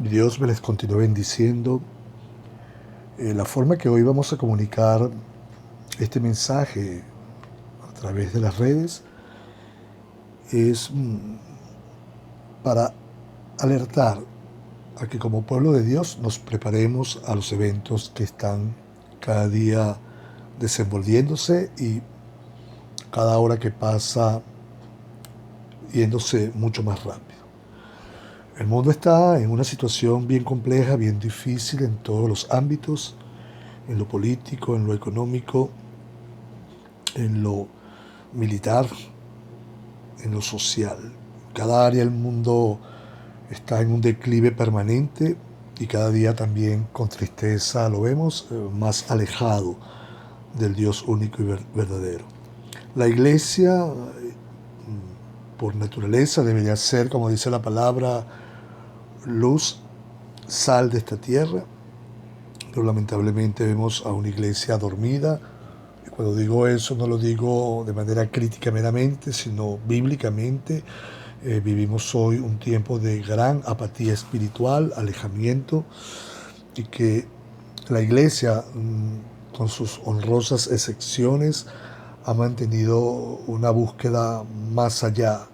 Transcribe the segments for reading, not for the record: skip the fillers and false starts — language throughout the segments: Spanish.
Dios me les continúe bendiciendo. La forma que hoy vamos a comunicar este mensaje a través de las redes es para alertar a que como pueblo de Dios nos preparemos a los eventos que están cada día desenvolviéndose y cada hora que pasa yéndose mucho más rápido. El mundo está en una situación bien compleja, bien difícil en todos los ámbitos, en lo político, en lo económico, en lo militar, en lo social. Cada área del mundo está en un declive permanente y cada día también con tristeza lo vemos más alejado del Dios único y verdadero. La iglesia, por naturaleza, debería ser, como dice la palabra, luz, sal de esta tierra, pero lamentablemente vemos a una iglesia dormida. Y cuando digo eso no lo digo de manera crítica meramente, sino bíblicamente. Vivimos hoy un tiempo de gran apatía espiritual, alejamiento, y que la iglesia, con sus honrosas excepciones, ha mantenido una búsqueda más allá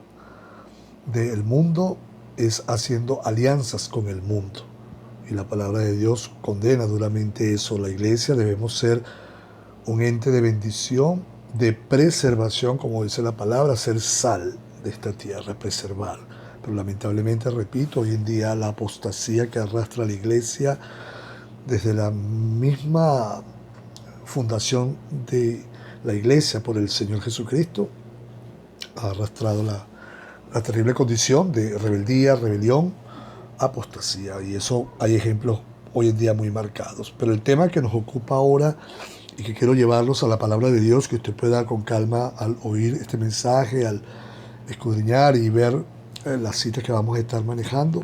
del mundo, es haciendo alianzas con el mundo. Y la palabra de Dios condena duramente eso. La iglesia debemos ser un ente de bendición, de preservación, como dice la palabra, ser sal de esta tierra, preservar. Pero lamentablemente, repito, hoy en día la apostasía que arrastra la iglesia desde la misma fundación de la iglesia por el Señor Jesucristo ha arrastrado la terrible condición de rebeldía, rebelión, apostasía, y eso hay ejemplos hoy en día muy marcados. Pero el tema que nos ocupa ahora y que quiero llevarlos a la palabra de Dios, que usted pueda con calma al oír este mensaje, al escudriñar y ver las citas que vamos a estar manejando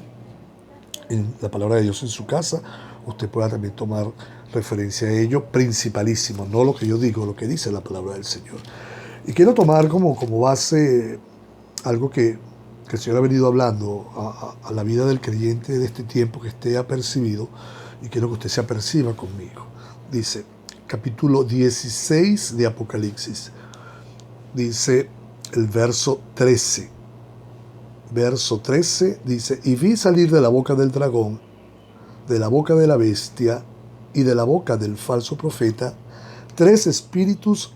en la palabra de Dios en su casa, usted pueda también tomar referencia a ello, principalísimo, no lo que yo digo, lo que dice la palabra del Señor. Y quiero tomar como base algo que el Señor ha venido hablando a la vida del creyente de este tiempo, que esté apercibido, y quiero que usted se aperciba conmigo. Dice, capítulo 16 de Apocalipsis, dice el verso 13. Verso 13 dice, y vi salir de la boca del dragón, de la boca de la bestia y de la boca del falso profeta, 3 espíritus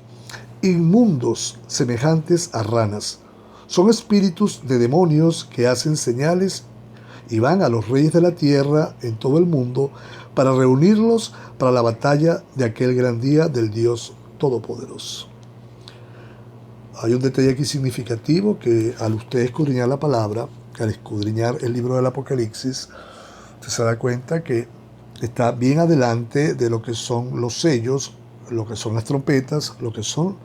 inmundos semejantes a ranas. Son espíritus de demonios que hacen señales y van a los reyes de la tierra en todo el mundo para reunirlos para la batalla de aquel gran día del Dios Todopoderoso. Hay un detalle aquí significativo, que al usted escudriñar la palabra, al escudriñar el libro del Apocalipsis, usted se da cuenta que está bien adelante de lo que son los sellos, lo que son las trompetas, lo que son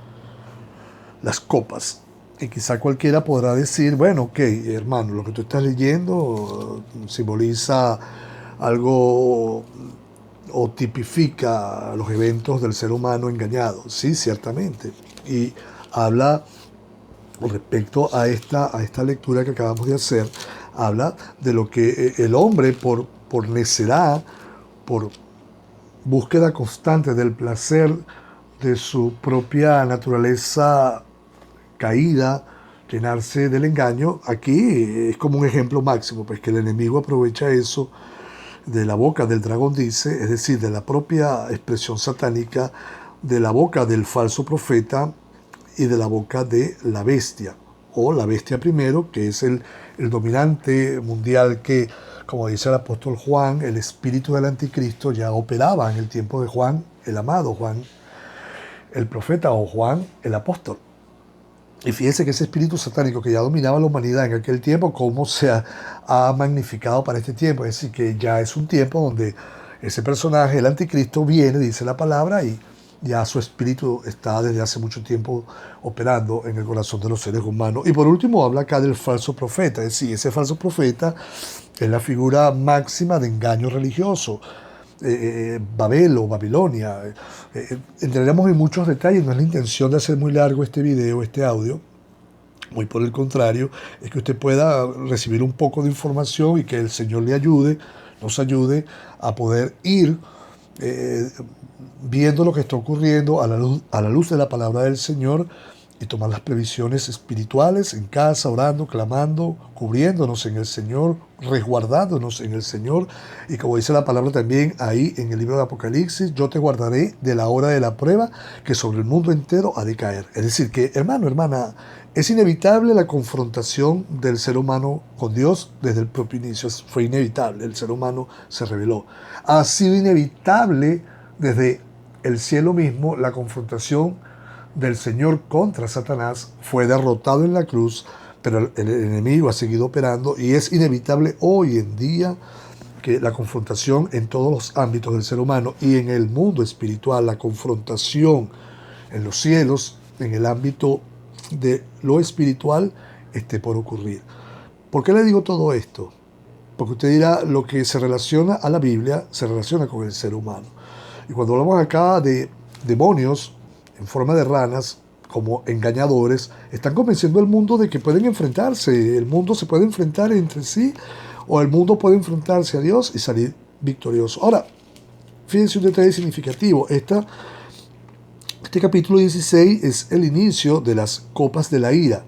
las copas. Y quizá cualquiera podrá decir, bueno, ok, hermano, lo que tú estás leyendo simboliza algo o tipifica los eventos del ser humano engañado. Sí, ciertamente. Y habla respecto a esta lectura que acabamos de hacer, habla de lo que el hombre por necedad, por búsqueda constante del placer de su propia naturaleza caída, llenarse del engaño. Aquí es como un ejemplo máximo, pues que el enemigo aprovecha eso de la boca del dragón, dice, es decir, de la propia expresión satánica, de la boca del falso profeta y de la boca de la bestia, o la bestia primero, que es el dominante mundial que, como dice el apóstol Juan, el espíritu del anticristo ya operaba en el tiempo de Juan, el amado Juan, el profeta, o Juan, el apóstol. Y fíjense que ese espíritu satánico que ya dominaba la humanidad en aquel tiempo, cómo se ha magnificado para este tiempo. Es decir, que ya es un tiempo donde ese personaje, el anticristo, viene, dice la palabra, y ya su espíritu está desde hace mucho tiempo operando en el corazón de los seres humanos. Y por último habla acá del falso profeta. Es decir, ese falso profeta es la figura máxima de engaño religioso. Babel o Babilonia. Entraremos en muchos detalles, no es la intención de hacer muy largo este video, este audio, muy por el contrario, es que usted pueda recibir un poco de información y que el Señor le ayude, nos ayude a poder ir viendo lo que está ocurriendo a la luz de la palabra del Señor y tomar las previsiones espirituales en casa, orando, clamando, cubriéndonos en el Señor, resguardándonos en el Señor. Y como dice la palabra también ahí en el libro de Apocalipsis, yo te guardaré de la hora de la prueba que sobre el mundo entero ha de caer. Es decir, que hermano, hermana, es inevitable la confrontación del ser humano con Dios desde el propio inicio. Fue inevitable, el ser humano se rebeló. Ha sido inevitable desde el cielo mismo la confrontación del Señor contra Satanás. Fue derrotado en la cruz, pero el enemigo ha seguido operando y es inevitable hoy en día que la confrontación en todos los ámbitos del ser humano y en el mundo espiritual, la confrontación en los cielos, en el ámbito de lo espiritual, esté por ocurrir. ¿Por qué le digo todo esto? Porque usted dirá, lo que se relaciona a la Biblia se relaciona con el ser humano. Y cuando hablamos acá de demonios en forma de ranas, como engañadores, están convenciendo al mundo de que pueden enfrentarse. El mundo se puede enfrentar entre sí, o el mundo puede enfrentarse a Dios y salir victorioso. Ahora, fíjense un detalle significativo. Este capítulo 16 es el inicio de las copas de la ira.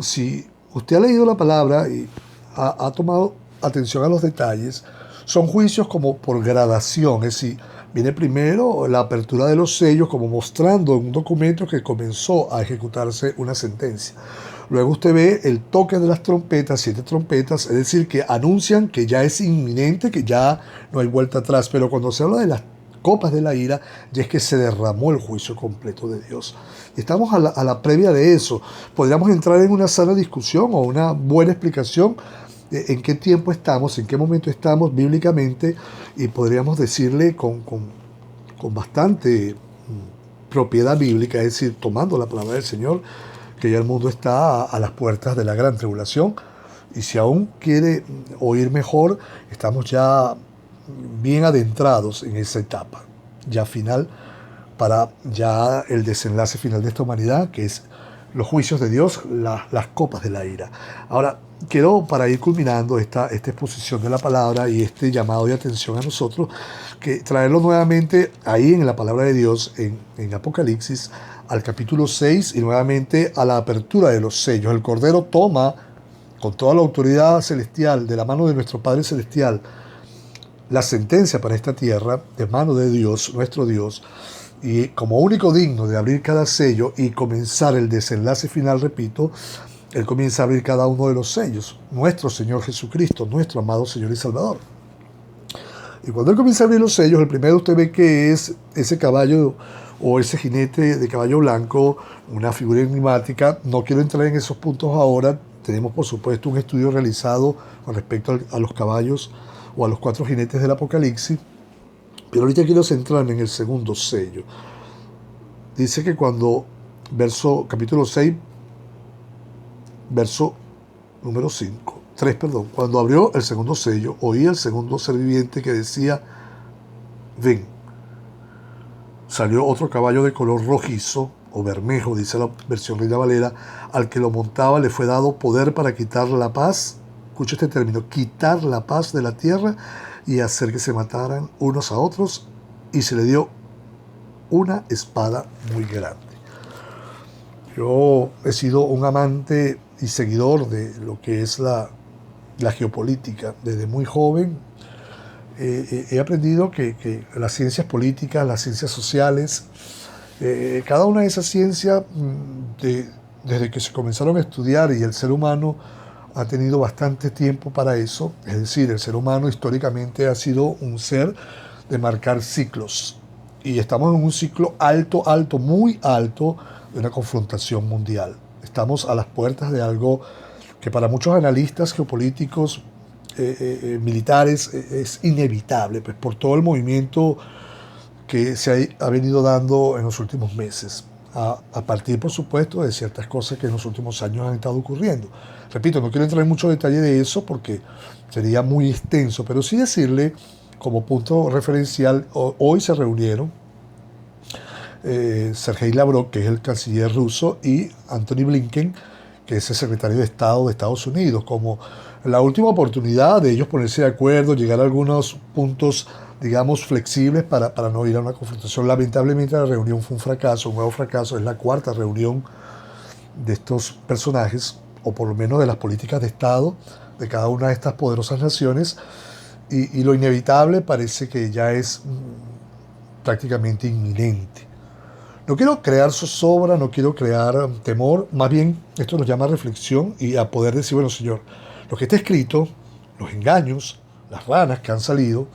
Si usted ha leído la palabra y ha tomado atención a los detalles, son juicios como por gradación, es decir, viene primero la apertura de los sellos como mostrando en un documento que comenzó a ejecutarse una sentencia. Luego usted ve el toque de las trompetas, 7 trompetas, es decir, que anuncian que ya es inminente, que ya no hay vuelta atrás. Pero cuando se habla de las copas de la ira, ya es que se derramó el juicio completo de Dios. Y estamos a la previa de eso. Podríamos entrar en una sana discusión o una buena explicación en qué tiempo estamos, en qué momento estamos bíblicamente, y podríamos decirle con bastante propiedad bíblica, es decir, tomando la palabra del Señor, que ya el mundo está a las puertas de la gran tribulación. Y si aún quiere oír mejor, estamos ya bien adentrados en esa etapa, ya final, para ya el desenlace final de esta humanidad, que es los juicios de Dios, las copas de la ira. Ahora, quiero, para ir culminando esta exposición de la palabra y este llamado de atención a nosotros, que traerlo nuevamente ahí en la palabra de Dios, en Apocalipsis, al capítulo 6, y nuevamente a la apertura de los sellos. El Cordero toma, con toda la autoridad celestial, de la mano de nuestro Padre Celestial, la sentencia para esta tierra, de mano de Dios, nuestro Dios, y como único digno de abrir cada sello y comenzar el desenlace final, repito, Él comienza a abrir cada uno de los sellos, nuestro Señor Jesucristo, nuestro amado Señor y Salvador. Y cuando Él comienza a abrir los sellos, el primero usted ve que es ese caballo o ese jinete de caballo blanco, una figura enigmática. No quiero entrar en esos puntos ahora. Tenemos, por supuesto, un estudio realizado con respecto a los caballos o a los 4 jinetes del Apocalipsis. Pero ahorita quiero centrarme en el segundo sello. Dice que cuando, capítulo 6, verso número 3, cuando abrió el segundo sello, oí el segundo ser viviente que decía, ven. Salió otro caballo de color rojizo o bermejo, dice la versión Reina Valera. Al que lo montaba le fue dado poder para quitar la paz, escucha este término, quitar la paz de la tierra y hacer que se mataran unos a otros, y se le dio una espada muy grande. Yo he sido un amante y seguidor de lo que es la geopolítica. Desde muy joven he aprendido que las ciencias políticas, las ciencias sociales, cada una de esas ciencias, desde que se comenzaron a estudiar y el ser humano ha tenido bastante tiempo para eso, es decir, el ser humano históricamente ha sido un ser de marcar ciclos, y estamos en un ciclo alto, muy alto, de una confrontación mundial. Estamos a las puertas de algo que para muchos analistas geopolíticos, militares, es inevitable, pues por todo el movimiento que se ha venido dando en los últimos meses, a partir, por supuesto, de ciertas cosas que en los últimos años han estado ocurriendo. Repito, no quiero entrar en mucho detalle de eso porque sería muy extenso, pero sí decirle, como punto referencial, hoy se reunieron Sergei Lavrov, que es el canciller ruso, y Antony Blinken, que es el secretario de Estado de Estados Unidos, como la última oportunidad de ellos ponerse de acuerdo, llegar a algunos puntos, digamos, flexibles para no ir a una confrontación. Lamentablemente la reunión fue un fracaso, un nuevo fracaso. Es la cuarta reunión de estos personajes, o por lo menos de las políticas de Estado de cada una de estas poderosas naciones, y lo inevitable parece que ya es prácticamente inminente. No quiero crear zozobra, no quiero crear temor, más bien esto nos llama a reflexión y a poder decir, bueno, Señor, lo que está escrito, los engaños, las ranas que han salido,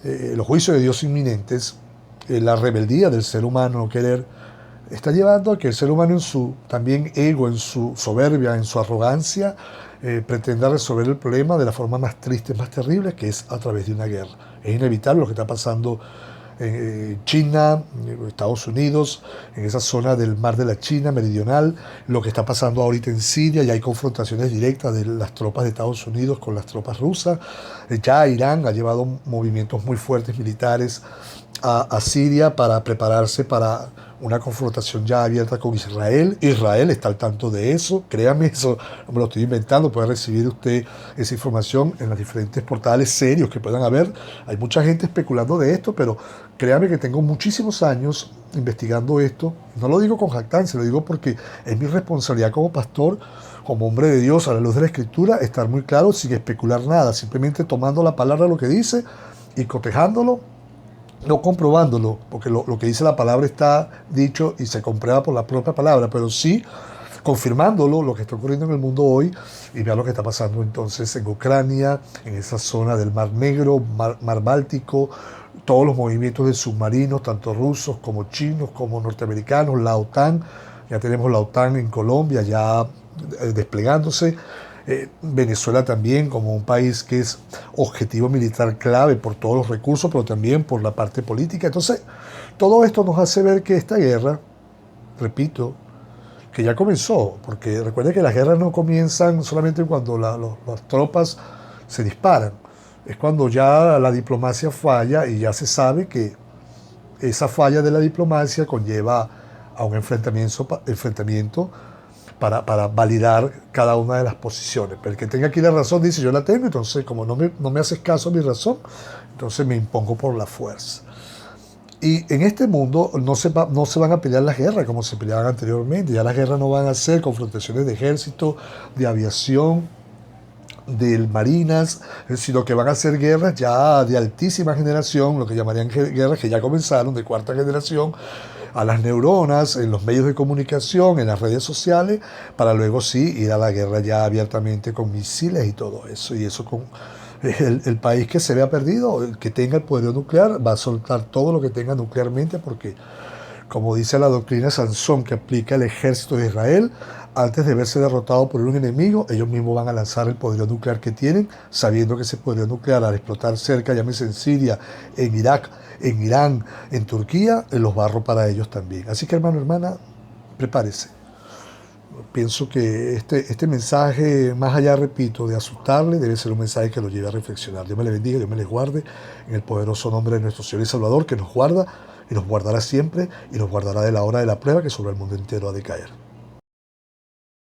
los juicios de Dios inminentes, la rebeldía del ser humano, no querer, está llevando a que el ser humano en su también ego, en su soberbia, en su arrogancia, pretenda resolver el problema de la forma más triste, más terrible, que es a través de una guerra. Es inevitable lo que está pasando en China, en Estados Unidos, en esa zona del mar de la China meridional, lo que está pasando ahorita en Siria, ya hay confrontaciones directas de las tropas de Estados Unidos con las tropas rusas, ya Irán ha llevado movimientos muy fuertes militares a Siria para prepararse para una confrontación ya abierta con Israel. Israel está al tanto de eso, créame, eso no me lo estoy inventando, puede recibir usted esa información en los diferentes portales serios que puedan haber. Hay mucha gente especulando de esto, pero créame que tengo muchísimos años investigando esto. No lo digo con jactancia, lo digo porque es mi responsabilidad como pastor, como hombre de Dios, a la luz de la Escritura, estar muy claro sin especular nada, simplemente tomando la palabra lo que dice y cotejándolo, no comprobándolo, porque lo que dice la palabra está dicho y se comprueba por la propia palabra, pero sí confirmándolo, lo que está ocurriendo en el mundo hoy, y vea lo que está pasando entonces en Ucrania, en esa zona del Mar Negro, Mar Báltico, todos los movimientos de submarinos, tanto rusos como chinos, como norteamericanos, la OTAN, ya tenemos la OTAN en Colombia, ya desplegándose. Venezuela también como un país que es objetivo militar clave por todos los recursos, pero también por la parte política. Entonces, todo esto nos hace ver que esta guerra, repito, que ya comenzó, porque recuerden que las guerras no comienzan solamente cuando las tropas se disparan, es cuando ya la diplomacia falla y ya se sabe que esa falla de la diplomacia conlleva a un enfrentamiento para validar cada una de las posiciones. Pero el que tenga aquí la razón dice, yo la tengo, entonces como no me haces caso a mi razón, entonces me impongo por la fuerza. Y en este mundo no se van a pelear las guerras como se peleaban anteriormente. Ya las guerras no van a ser confrontaciones de ejército, de aviación, de marinas, sino que van a ser guerras ya de altísima generación, lo que llamarían guerras que ya comenzaron, de cuarta generación, a las neuronas, en los medios de comunicación, en las redes sociales, para luego sí ir a la guerra ya abiertamente con misiles y todo eso. Y eso con el país que se vea perdido, el que tenga el poderío nuclear, va a soltar todo lo que tenga nuclearmente, porque como dice la doctrina Sansón que aplica el ejército de Israel, antes de verse derrotado por un enemigo, ellos mismos van a lanzar el poderío nuclear que tienen, sabiendo que ese poderío nuclear al explotar cerca, llámese en Siria, en Irak, en Irán, en Turquía, los va a arropar a ellos también. Así que hermano, hermana, prepárese. Pienso que este mensaje, más allá, repito, de asustarle, debe ser un mensaje que lo lleve a reflexionar. Dios me le bendiga, Dios me les guarde, en el poderoso nombre de nuestro Señor y Salvador, que nos guarda y nos guardará siempre y nos guardará de la hora de la prueba que sobre el mundo entero ha de caer.